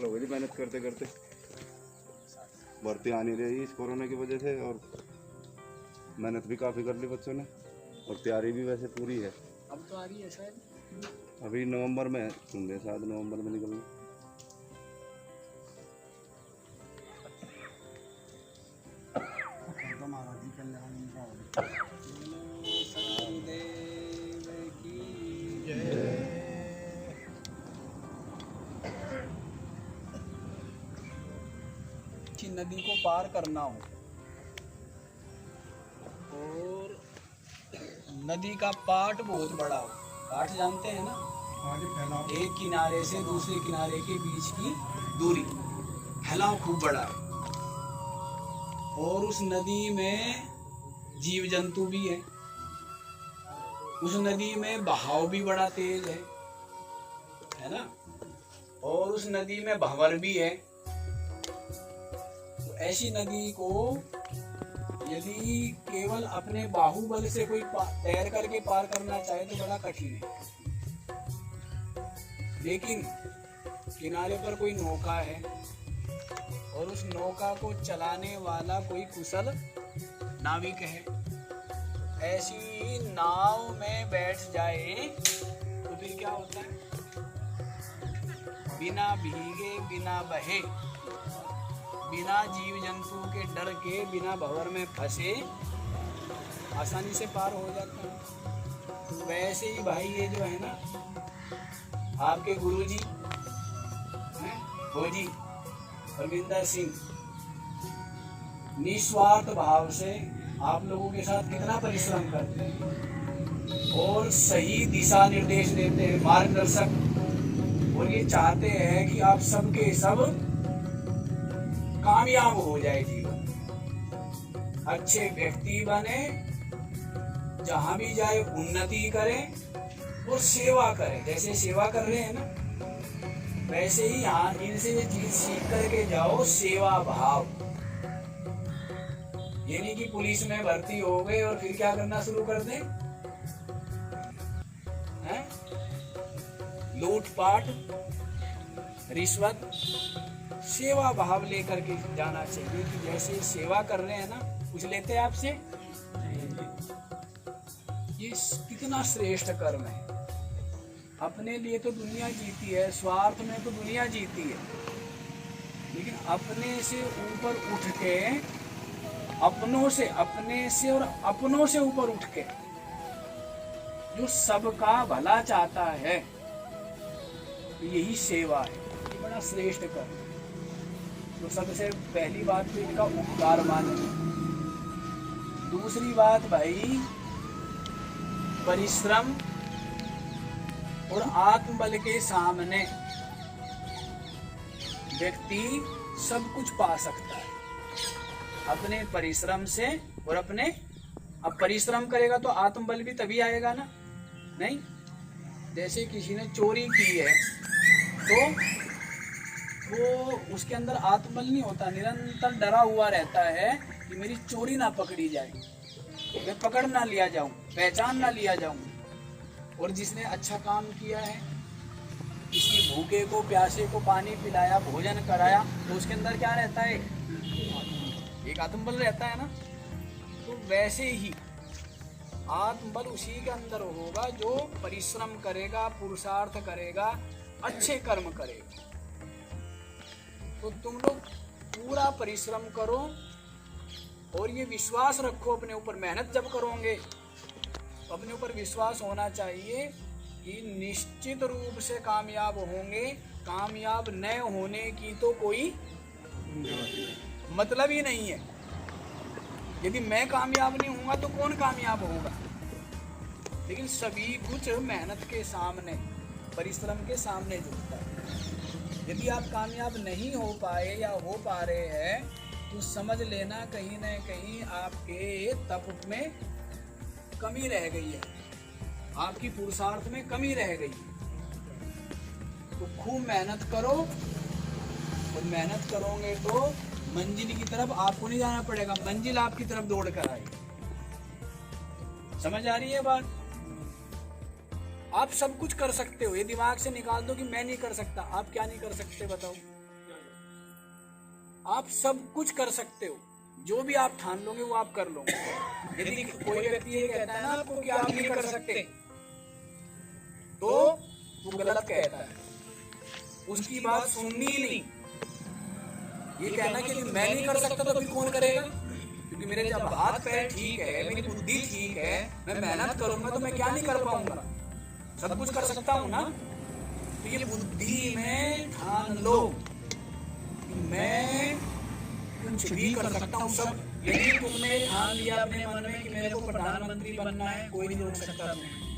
साल हो गए थे मेहनत करते करते, भर्ती आ नहीं रही इस कोरोना की वजह से। और मेहनत भी काफ़ी कर ली बच्चों ने, और तैयारी भी वैसे पूरी है। अब तो आ रही है शायद, अभी नवंबर में होंगे, शायद नवंबर में निकलना। तो महाराज जी कल्याण उनका हो। सदगुरुदेव की जय। कि नदी को पार करना हो और नदी का पाट बहुत बड़ा हो। पाट जानते हैं ना, एक किनारे से दूसरे किनारे के बीच की दूरी, फैलाव खूब बड़ा है। और उस नदी में जीव जंतु भी है, उस नदी में बहाव भी बड़ा तेज है ना, और उस नदी में भंवर भी है। तो ऐसी नदी को यदि केवल अपने बाहुबल से कोई तैर करके पार करना चाहे तो बड़ा कठिन है। लेकिन किनारे पर कोई नौका है और उस नौका को चलाने वाला कोई कुशल नाविक है, ऐसी नाव में बैठ जाए तो फिर क्या होता है? बिना भीगे, बिना बहे, बिना जीव जंतु के डर के, बिना भंवर में फंसे आसानी से पार हो जाता है। वैसे ही भाई ये जो है ना, आपके गुरुजी फौजी परमिंदर सिंह निस्वार्थ भाव से आप लोगों के साथ कितना परिश्रम करते हैं और सही दिशा निर्देश देते हैं, मार्गदर्शक। और ये चाहते हैं कि आप सबके सब कामयाब हो जाए, जीवन अच्छे व्यक्ति बने, जहां भी जाए उन्नति करें और सेवा करें। जैसे सेवा कर रहे हैं ना, वैसे ही यहाँ इनसे ये चीज सीख करके जाओ, सेवा भाव। ये नहीं कि पुलिस में भर्ती हो गए और फिर क्या करना शुरू कर दें, लूटपाट, रिश्वत। सेवा भाव लेकर के जाना चाहिए कि जैसे सेवा कर रहे हैं ना, कुछ लेते हैं आपसे, ये कितना श्रेष्ठ कर्म है। अपने लिए तो दुनिया जीती है, स्वार्थ में तो दुनिया जीती है, लेकिन अपने से ऊपर उठ के, अपनों से, अपने से और अपनों से ऊपर उठ के जो सबका भला चाहता है, यही सेवा है। ये बड़ा श्रेष्ठ कर्म। तो सबसे पहली बात तो इनका उपकार माने। दूसरी बात भाई, परिश्रम और आत्मबल के सामने व्यक्ति सब कुछ पा सकता है अपने परिश्रम से। और अपने, अब परिश्रम करेगा तो आत्मबल भी तभी आएगा ना। नहीं, जैसे किसी ने चोरी की है तो वो, उसके अंदर आत्मबल नहीं होता, निरंतर डरा हुआ रहता है कि मेरी चोरी ना पकड़ी जाए, मैं पकड़ ना लिया जाऊं, पहचान ना लिया जाऊं। और जिसने अच्छा काम किया है, किसी भूखे को, प्यासे को पानी पिलाया, भोजन कराया, तो उसके अंदर क्या रहता है? एक आत्मबल रहता है ना। तो वैसे ही आत्मबल उसी के अंदर होगा जो परिश्रम करेगा, पुरुषार्थ करेगा, अच्छे कर्म करेगा। तो तुम लोग पूरा परिश्रम करो और ये विश्वास रखो अपने ऊपर। मेहनत जब करोगे तो अपने ऊपर विश्वास होना चाहिए कि निश्चित रूप से कामयाब होंगे। कामयाब न होने की तो कोई मतलब ही नहीं है। यदि मैं कामयाब नहीं होऊंगा तो कौन कामयाब होगा? लेकिन सभी कुछ मेहनत के सामने, परिश्रम के सामने झुकता है। यदि आप कामयाब नहीं हो पाए या हो पा रहे हैं तो समझ लेना कहीं न कहीं आपके तप में कमी रह गई है, आपकी पुरुषार्थ में कमी रह गई है। तो खूब मेहनत करो, और मेहनत करोगे तो मंजिल की तरफ आपको नहीं जाना पड़ेगा, मंजिल आपकी तरफ दौड़ कर आएगी। समझ आ रही है बात? आप सब कुछ कर सकते हो। ये दिमाग से निकाल दो कि मैं नहीं कर सकता। आप क्या नहीं कर सकते बताओ? आप सब कुछ कर सकते हो, जो भी आप ठान लोगे वो आप कर लोगे। यदि कोई व्यक्ति ये कहता है ना आपको कि आप नहीं कर सकते, तो वो गलत कहता है, उसकी बात सुननी ही नहीं। ये कहना कि मैं नहीं कर सकता तो फिर कौन करेगा, क्योंकि मेरे जब हाथ पैर ठीक है, मेरी बुद्धि ठीक है, मैं मेहनत करूंगा तो मैं क्या नहीं कर पाऊंगा, सब कुछ कर सकता हूं ना। तो ये बुद्धि में ठान लो कि मैं कुछ भी कर सकता हूँ सब। यदि तुमने ठान लिया अपने मन में कि मेरे को प्रधानमंत्री बनना है, कोई नहीं रोक सकता तुम्हें,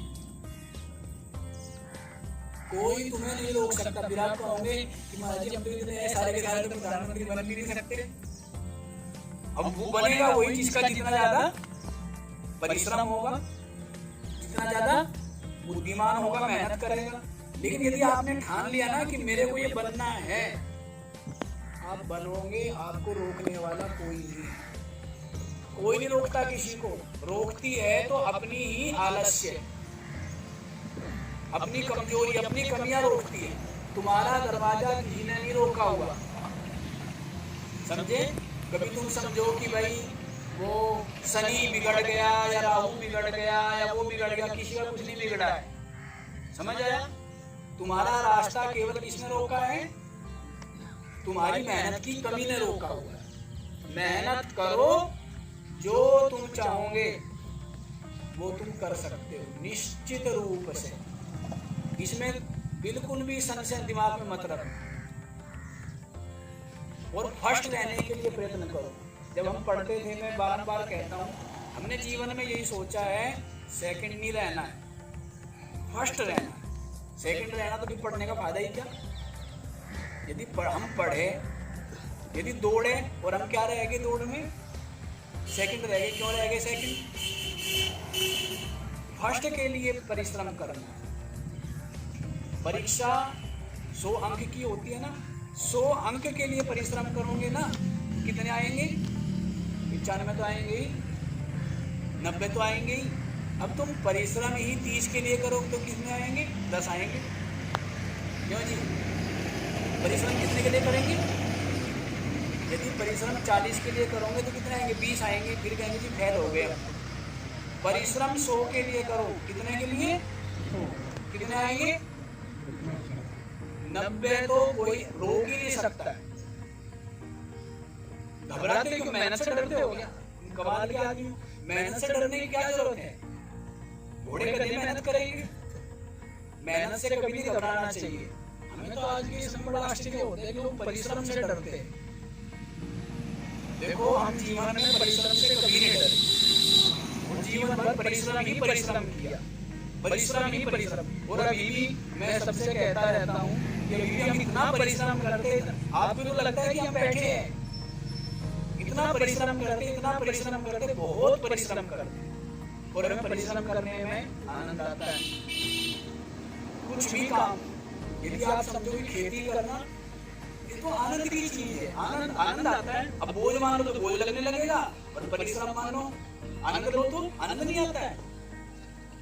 कोई तुम्हें नहीं रोक सकता। फिर आप कहोगे कि महाराज जी हम तो इतने सारे के सारे तो प्रधानमंत्री बन भी नहीं सकते। अब वो बनेगा वही जिसका जितना ज्यादा परिश्रम होगा, जितना ज्यादा बुद्धिमान होगा, मेहनत करेगा। लेकिन यदि आपने ठान लिया ना कि मेरे को ये बनना है, आप बनोगे, आपको रोकने वाला कोई नहीं है। कोई नहीं रोकता किसी को, रोकती है तो अपनी ही आलस्य, अपनी कमजोरी, अपनी कमियां रोकती है। तुम्हारा दरवाजा किसी ने नहीं रोका हुआ, समझे। कभी तुम समझो कि भाई वो शनि बिगड़ गया या राहु बिगड़ गया या वो बिगड़ गया, किसी का कुछ नहीं बिगड़ा है, समझ आया। तुम्हारा रास्ता केवल किसने रोका है, तुम्हारी मेहनत की कमी ने रोका हुआ है। मेहनत करो, जो तुम चाहोगे वो तुम कर सकते हो निश्चित रूप से। इसमें बिल्कुल भी संशय दिमाग में मत रखो, और फर्स्ट रहने के लिए प्रयत्न करो। जब हम पढ़ते थे, मैं बार-बार कहता हूँ, हमने जीवन में यही सोचा है सेकंड नहीं रहना है, फर्स्ट रहना है। सेकंड रहना तो फिर पढ़ने का फायदा ही क्या। यदि हम पढ़े, यदि दौड़े और हम क्या रह गए दौड़ में, सेकंड रह गए। क्यों रह गए सेकंड? फर्स्ट के लिए परिश्रम करना। परीक्षा 100 अंक की होती है ना, 100 अंक के लिए परिश्रम करोगे ना, कितने आएंगे? 95 तो आएंगे ही, 90 तो आएंगे ही। अब तुम परिश्रम ही 30 के लिए करोगे तो कितने आएंगे? 10 आएंगे। क्यों जी? परिश्रम कितने के लिए करेंगे? यदि परिश्रम 40 के लिए करोगे तो कितने आएंगे? 20 आएंगे। फिर कहेंगे जी फेल हो गए। परिश्रम 100 के लिए करो, कितने के लिए? कितने आएंगे? 90 तो कोई रोक ही नहीं सकता है। घबराते क्यों? मेहनत से डरते हो क्या? कमाल के आदमी, मेहनत से डरने की क्या जरूरत है? घोड़े कभी मेहनत करेंगे, मेहनत से कभी नहीं घबराना चाहिए। हमें तो आज के समय बड़ा आश्चर्य होता है कि लोग परिश्रम से डरते हैं। देखो, हम जीवन में परिश्रम से कभी नहीं डरे, और जीवन भर परिश्रम ही परिश्रम किया, परिश्रम ही परिश्रम। और अभी भी मैं सबसे कहता रहता हूँ कि अभी भी हम इतना परिश्रम करते, आपको तो लगता है कि हम बैठे हैं, इतना परिश्रम करते, इतना परिश्रम करते, बहुत परिश्रम करते, और हमें परिश्रम करने में आनंद आता है। कुछ भी काम, यदि आप समझो कि खेती करना, ये तो आनंद की चीज है, आनंद आनंद आता है। अब बोझ मान लो तो बोझ लगने लगेगा, और परिश्रम मान लो, आनंद लो तो आनंद नहीं आता है।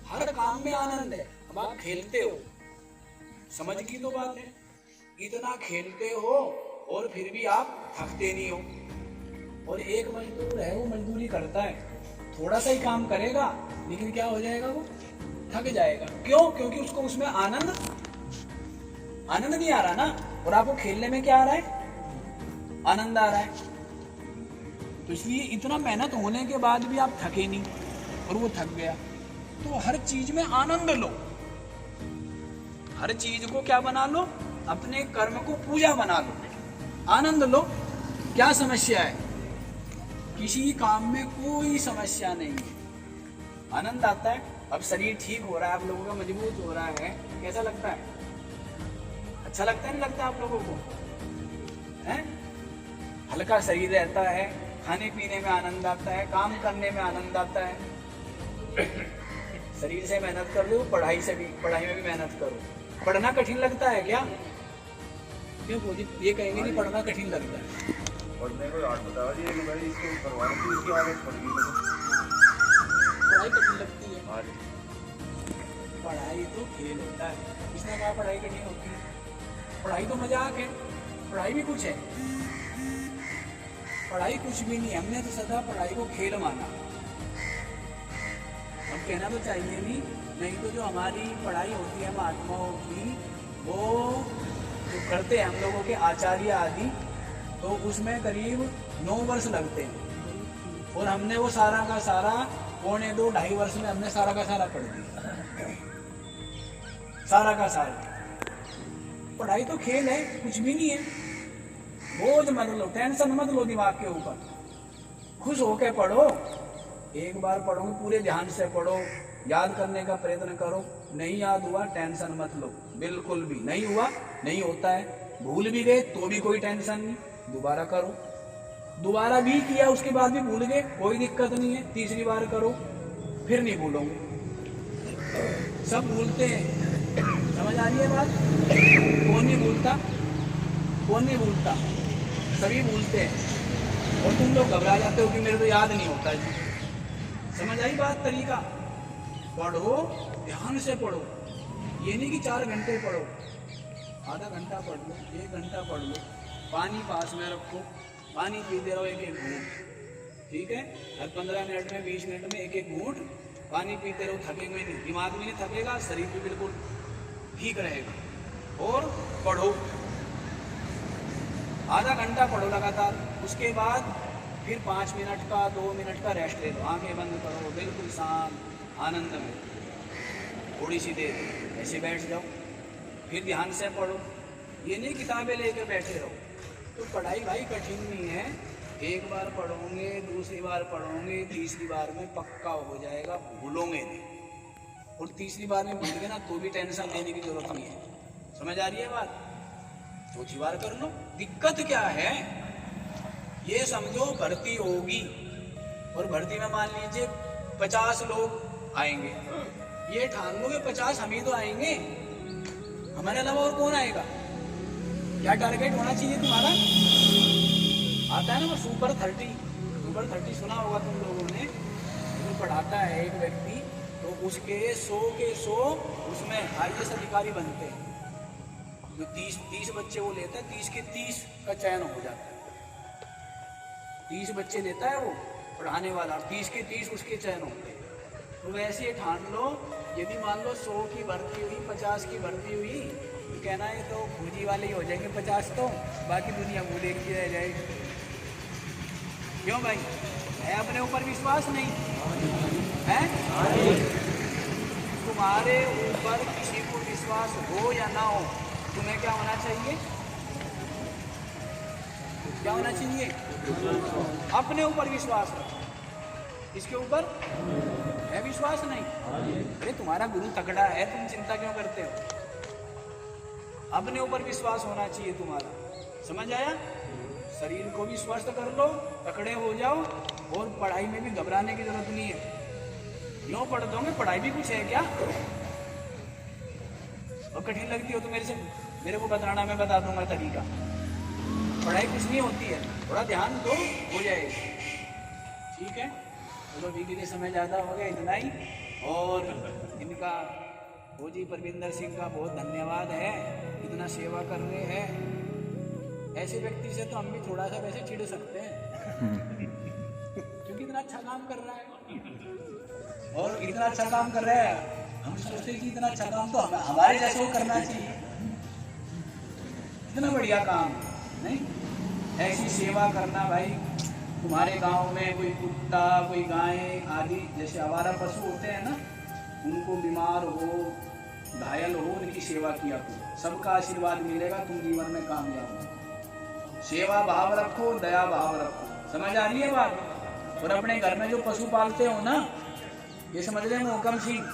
हर काम में आनंद है। अब आप खेलते हो, समझ की तो बात है, इतना खेलते हो और फिर भी आप थकते नहीं हो। और एक मजदूर है, वो मजदूरी करता है, थोड़ा सा ही काम करेगा, लेकिन क्या हो जाएगा, वो थक जाएगा। क्यों? क्योंकि उसको उसमें आनंद नहीं आ रहा ना। और आपको खेलने में क्या आ रहा है? आनंद आ रहा है। तो इसलिए इतना मेहनत होने के बाद भी आप थके नहीं, और वो थक गया। तो हर चीज में आनंद लो, हर चीज को क्या बना लो? अपने कर्म को पूजा बना लो, आनंद लो। क्या समस्या है? किसी काम में कोई समस्या नहीं है, आनंद आता है। अब शरीर ठीक हो रहा है, आप लोगों का मजबूत हो रहा है, कैसा लगता है? अच्छा लगता है, नहीं लगता आप लोगों को? हैं? हल्का शरीर रहता है, खाने पीने में आनंद आता है, काम करने में आनंद आता है। शरीर से मेहनत कर लो, पढ़ाई में भी मेहनत करो। पढ़ना कठिन लगता है क्या? क्यों बोली? ये कहेंगे नहीं पढ़ना कठिन लगता है। पढ़ने को याद बता दिए कि भाई इसको करवाने की इसकी आदत पड़ गई, पढ़ाई कठिन लगती है। पढ़ाई तो खेल होता है, इसने कहा पढ़ाई कठिन होती है। पढ़ाई तो मजाक है, पढ़ाई भी कुछ है। पढ़ाई कुछ भी नहीं, हमने तो सदा पढ़ाई को खेल माना। अब कहना तो चाहिए नहीं तो जो हमारी पढ़ाई होती है महात्माओं की, वो जो करते हैं हम लोगों के आचार्य आदि, तो उसमें करीब 9 वर्ष लगते हैं, और हमने वो सारा का सारा 2.5 वर्ष में हमने सारा का सारा पढ़ दिया, सारा का सारा। पढ़ाई तो खेल है, कुछ भी नहीं है। बोझ मत लो, टेंशन मत लो दिमाग के ऊपर, खुश होके पढ़ो। एक बार पढ़ोगे पूरे ध्यान से पढ़ो, याद करने का प्रयत्न करो। नहीं याद हुआ टेंशन मत लो, बिल्कुल भी नहीं हुआ, नहीं होता है। भूल भी गए तो भी कोई टेंशन नहीं, दोबारा करो। दोबारा भी किया उसके बाद भी भूल गए, कोई दिक्कत नहीं है, तीसरी बार करो, फिर नहीं भूलोगे। सब भूलते हैं, समझ आ रही है बात? कौन नहीं भूलता? कौन नहीं भूलता? सभी भूलते हैं, और तुम लोग घबरा जाते हो कि मेरे तो याद नहीं होता जी। समझ आई बात? तरीका पढ़ो, ध्यान से पढ़ो। ये नहीं कि 4 घंटे पढ़ो, आधा घंटा पढ़ लो, 1 घंटा पढ़ लो। पानी पास में रखो, पानी पीते रहो 1-1 घूंट, ठीक है? हर 15 मिनट में 20 मिनट में 1-1 घूंट पानी पीते रहो, थकेंगे नहीं, दिमाग भी नहीं थकेगा, शरीर भी बिल्कुल ठीक रहेगा। और पढ़ो, आधा घंटा पढ़ो लगातार। उसके बाद फिर 5 मिनट का 2 मिनट का रेस्ट ले लो, आंखें बंद करो, बिल्कुल शांत आनंद में थोड़ी सी देर ऐसे बैठ जाओ, फिर ध्यान से पढ़ो। ये नहीं किताबें लेकर बैठे रहो। तो पढ़ाई भाई कठिन नहीं है, एक बार पढ़ोगे, दूसरी बार पढ़ोगे, तीसरी बार में पक्का हो जाएगा, भूलोगे नहीं। और तीसरी बार में भूल गए ना तो भी टेंशन लेने की जरूरत नहीं है। समझ आ रही है बात? चौथी बार कर लो। दिक्कत क्या है? ये समझो भर्ती होगी, और भर्ती में मान लीजिए 50 लोग आएंगे, ये ठान लो कि 50 हम ही तो आएंगे, हमारे अलावा और कौन आएगा? क्या टारगेट होना चाहिए तुम्हारा? आता है ना वो सुपर 30 सुना होगा तुम लोगों ने। जो पढ़ाता है एक व्यक्ति, तो उसके 100 के 100 उसमें IAS अधिकारी बनते हैं। जो 30 बच्चे वो लेता है, 30 के 30 का चयन हो जाता है। 30 बच्चे लेता है वो पढ़ाने वाला, 30 के 30 उसके चयन होते हैं। तो वैसे ही ठान लो, यदि मान लो 100 की भर्ती हुई, 50 की भर्ती हुई, तो कहना है तो फौजी वाले ही हो जाएंगे 50, तो बाकी दुनिया भूले की रह जाएगी। क्यों भाई? है अपने ऊपर विश्वास नहीं है? तुम्हारे ऊपर किसी को विश्वास हो या ना हो, तुम्हें क्या होना चाहिए? क्या होना चाहिए? अपने ऊपर विश्वास रखो। इसके ऊपर है विश्वास नहीं? अरे तुम्हारा गुरु तगड़ा है, तुम चिंता क्यों करते हो? अपने ऊपर विश्वास होना चाहिए तुम्हारा। समझ आया? शरीर को भी स्वस्थ कर लो, तकड़े हो जाओ, और पढ़ाई में भी घबराने की जरूरत नहीं है। यूँ पढ़ दोगे, पढ़ाई भी कुछ है क्या? और कठिन लगती हो तो मेरे को बताना, मैं बता दूंगा तरीका। पढ़ाई कुछ नहीं होती है, थोड़ा ध्यान दो, हो जाएगी। ठीक है, चलो अभी के लिए समय ज़्यादा हो गया, इतना ही। और इनका फौजी परविंदर सिंह का बहुत धन्यवाद है, इतना सेवा कर रहे हैं। ऐसे व्यक्ति से तो हम भी थोड़ा सा वैसे चिढ़ सकते हैं क्योंकि इतना अच्छा काम कर रहा है, और इतना अच्छा काम कर रहा है, हम सोचते कि इतना अच्छा काम तो हमारे जैसे को करना चाहिए। इतना बढ़िया काम नहीं, ऐसी सेवा करना भाई। तुम्हारे गांव में कोई कुत्ता, कोई गाय आदि जैसे आवारा पशु होते हैं ना, उनको बीमार हो, घायल हो, उनकी सेवा किया करो, सबका आशीर्वाद मिलेगा, तुम जीवन में कामयाब हो। सेवा भाव रखो, दया भाव रखो। समझ आ रही है बात? और अपने घर में जो पशु पालते हो ना, ये समझ रहे हो हुक्म सिंह,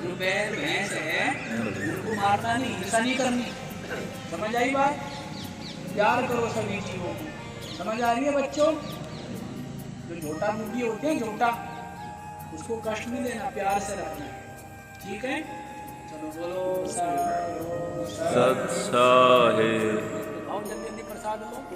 जो बैल भैंस है उनको मारना नहीं, हिंसा नहीं करनी। समझ आई बात? प्यार करो सभी जीवों को। समझ आ रही है बच्चों? जो झोटा मुर्गी होते हैं, झोटा, उसको कष्ट नहीं देना, प्यार से रखना। ठीक है, चलो बोलो सत साहिब। और जल्दी जल्दी प्रसाद लो।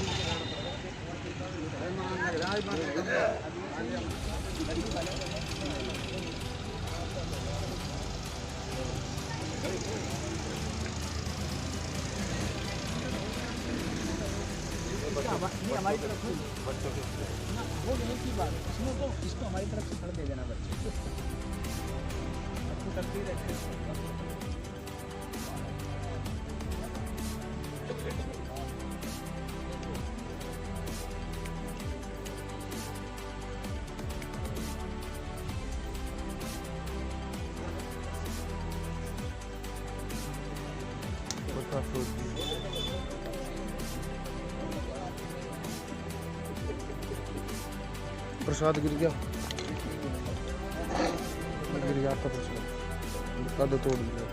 नहीं हमारी तरफ से ना वो एक ही बात इसमें तो इसको हमारी तरफ से फल दे देना बच्चे को करते ही रहते हैं। प्रसाद गिर गया आपका प्रसाद कद तोड़ दिया।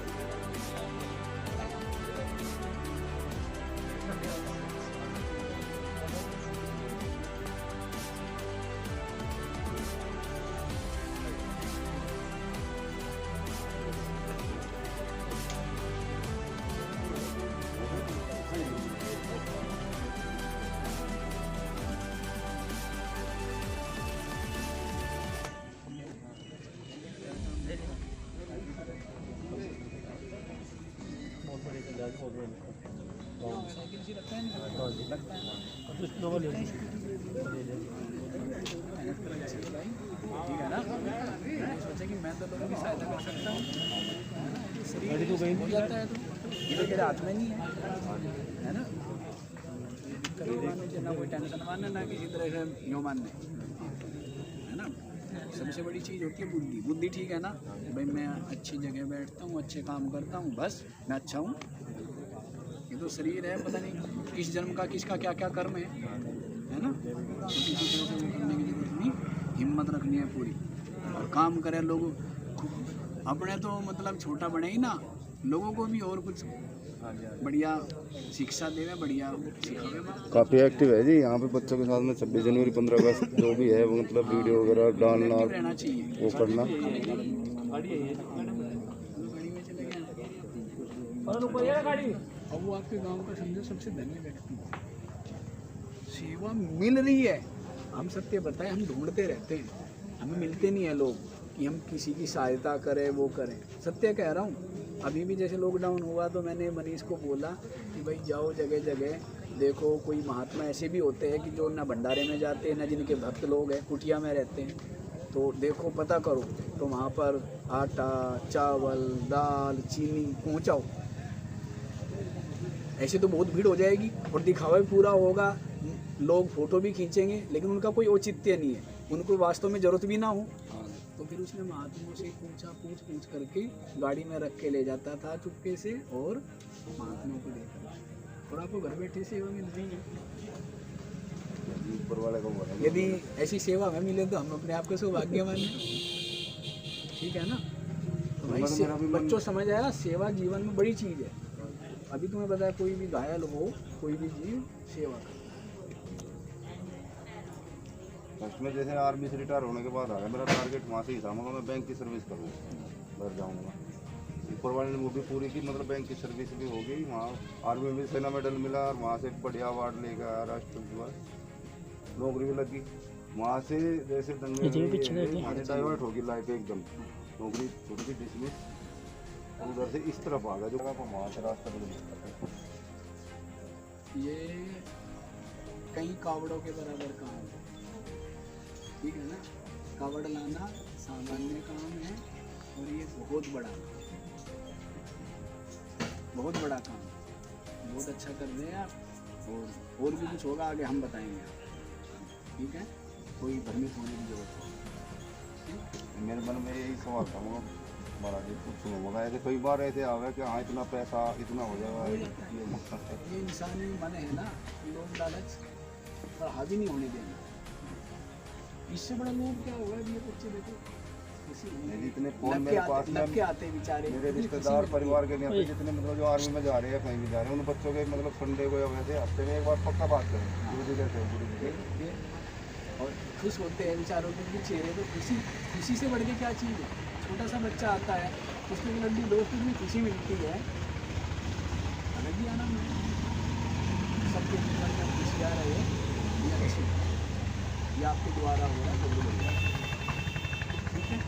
साइकिल से लगता है नहीं लगता है ठीक है ना। मैंने सोचा कि मैं तो लोगों की सहायता कर सकता हूँ, शरीर हो जाता है तो ये तो तेरे हाथ में नहीं है ना। ना कोई टेंशन मानना ना किसी तरह से यो मानने है ना। सबसे बड़ी चीज़ होती है बुद्धि। बुद्धि ठीक है ना भाई, मैं अच्छी जगह बैठता हूँ, अच्छे काम करता हूँ, बस मैं अच्छा हूँ। ये तो शरीर है, पता नहीं किस जन्म का किसका क्या क्या कर्म है ना। तो किसी तरह से वो करने की जरूरत नहीं, हिम्मत रखनी है पूरी और काम करें लोग। अपने तो मतलब छोटा बने ही ना, लोगों को भी और कुछ बढ़िया शिक्षा देवे, बढ़िया सिखावे। काफ़ी एक्टिव है जी यहाँ पे बच्चों के साथ में। 26 जनवरी 15 अगस्त जो भी है वो मतलब वीडियो वगैरह डालना रहना चाहिए, वो करना। अब वो आपके गांव का समझो सबसे धनी व्यक्ति, सेवा मिल रही है। हम सत्य बताएं, हम ढूंढते रहते हैं, हमें मिलते नहीं है लोग कि हम किसी की सहायता करें वो करें। सत्य कह रहा हूँ। अभी भी जैसे लॉकडाउन हुआ तो मैंने मनीष को बोला कि भाई जाओ जगह जगह देखो, कोई महात्मा ऐसे भी होते हैं कि जो ना भंडारे में जाते हैं ना जिनके भक्त लोग हैं, कुटिया में रहते हैं, तो देखो पता करो, तो वहाँ पर आटा चावल दाल चीनी पहुँचाओ। ऐसे तो बहुत भीड़ हो जाएगी और दिखावा भी पूरा होगा, लोग फोटो भी खींचेंगे, लेकिन उनका कोई औचित्य नहीं है, उनको वास्तव में ज़रूरत भी ना हो। तो फिर उसने महात्माओं से पूछ करके गाड़ी में रख के ले जाता था चुपके से और महात्माओं को देता था। और आपको घर बैठे सेवा मिल रही है। ऊपर वाले को बोला यदि ऐसी सेवा हमें मिले तो हम अपने आप को सौभाग्यवान हैं, ठीक है ना। तो भाई बच्चों समझ आया, सेवा जीवन में बड़ी चीज़ है। अभी तुम्हें पता है कोई भी घायल हो, कोई भी जीव, सेवा कर। फर्स्ट में जैसे आर्मी से रिटायर होने के बाद आ गया, मेरा टारगेट वहाँ से ही था, मगर मैं बैंक की सर्विस करूँ, घर जाऊँगा। ऊपर वाले ने वो भी पूरी की, मतलब बैंक की सर्विस भी हो गई। वहाँ आर्मी में सेना मेडल मिला और वहाँ से बढ़िया अवार्ड लेकर आया, राष्ट्रपति नौकरी भी लगी। वहाँ से जैसे दंगे वहाँ से डाइवर्ट होगी लाइफ एकदम, नौकरी थोड़ी सी डिसमिस, उधर से इस तरफ आ गया जो वहाँ से रास्ता बदल। ये कई कावड़ों के बराबर काम है, ठीक है ना। कावड़ लाना सामान्य काम है और ये बहुत बड़ा काम, बहुत अच्छा कर रहे हैं आप। और भी कुछ होगा आगे हम बताएंगे, ठीक है। कोई भ्रमित होने की जरूरत नहीं। मेरे मन में यही सवाल था, मगर महाराज जी कुछ होगा ऐसे कई बार ऐसे आवे कि हाँ इतना पैसा इतना हो जाएगा, ये इंसानी मन है ना, लोभ लालच पर हावी नहीं होने देना। इससे बड़ा लोभ क्या होगा। ये बच्चे देखो जितने फोन मेरे पास में आते बेचारे, मेरे रिश्तेदार परिवार के लिए जितने मतलब जो आर्मी में जा रहे हैं कहीं भी जा रहे हैं, उन बच्चों के मतलब संडे को या वैसे हफ्ते में एक बार पक्का बात करें गुरु जी कैसे और खुश होते हैं बेचारों के चेहरे पे। खुशी से बढ़ के क्या चीज़ है। छोटा सा बच्चा आता है, उसके लड्डू दोस्त में खुशी मिलती है, हमें भी आना सबके जीवन में खुशियाँ ये आपके द्वारा हो रहा है, जल्दी मिल जाएगा। ठीक है।